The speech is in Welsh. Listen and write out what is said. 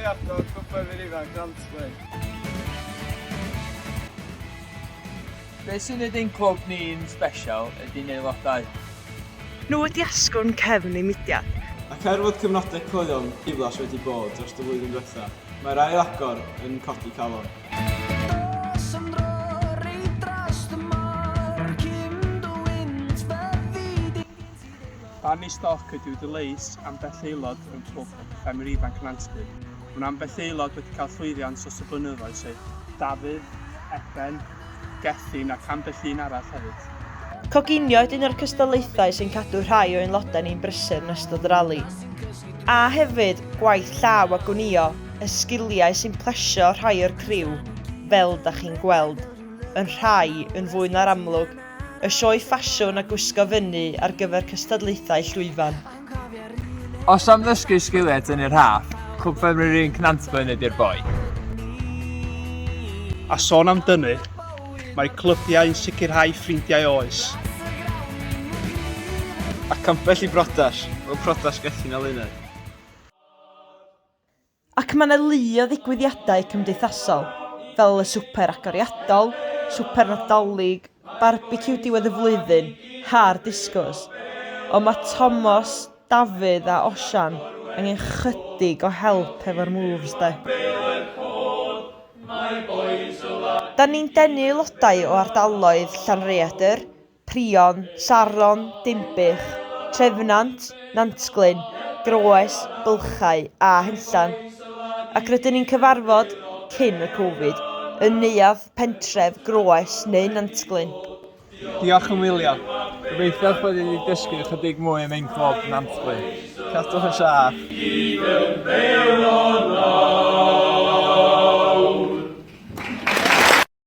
agor Clwyd ifanc Nantglyn. Be sy'n neud ein clwb ni'n special ydy'n aelodau? Nhw wedi asgwrn cefn eu mudiad. Ac er fod cyfnodau clyddion diflas wedi bod dros y flwyddyn diwethaf, mae'r ail agor yn codi calon. Barni stoc ydyw dyleis ambell aelod yn clwb ffermwyr ifanc Nantglyn. Mae'n ambell aelod wedi cael llwyddiant dros y blynyddoedd sef Dafydd, Eben, Gethin ac ambell un arall hefyd. Coginio ydy un o'r cystadlaethau sy'n cadw rhai o aelodau ni'n brysur yn ystod y rali. A hefyd gwaith llaw a gwnïo, y sgiliau sy'n plesio rhai o'r criw, fel da chi'n gweld, yn rhai yn fwy na'r amlwg, y sioe ffasiwn a gwisgo fyny ar gyfer cystadlaethau llwyfan. Os am ddysgu sgiliau yn yr haf, clwb ffermwyr ifanc Nantglyn ydy'r boi. A sôn am dynnu, mae clybiau'n sicrhau ffrindiau oes. Ac ambell i brodas, fel prodas Gethin a Luned. Ac mae yna lu o ddigwyddiadau cymdeithasol, fel y swper agoriadol, swper nadolig, barbeciw diwedd y flwyddyn, har disgos. Ond mae Thomas, Dafydd a Osian angen chydig o help efo'r moves de. Da ni'n denu aelodau o ardaloedd Llanrhaeadr, Prion, Saron, Dimbych, Trefnant, Nantglyn, Groes, Bylchau a Henllan. Ac rydyn ni'n cyfarfod, cyn y Covid, yn neuadd pentref Groes neu Nantglyn. Diolch yn wylio. Gobeithio bod wedi dysgu ychydig mwy am ein clwb Nantglyn. Cadwch yn siarp.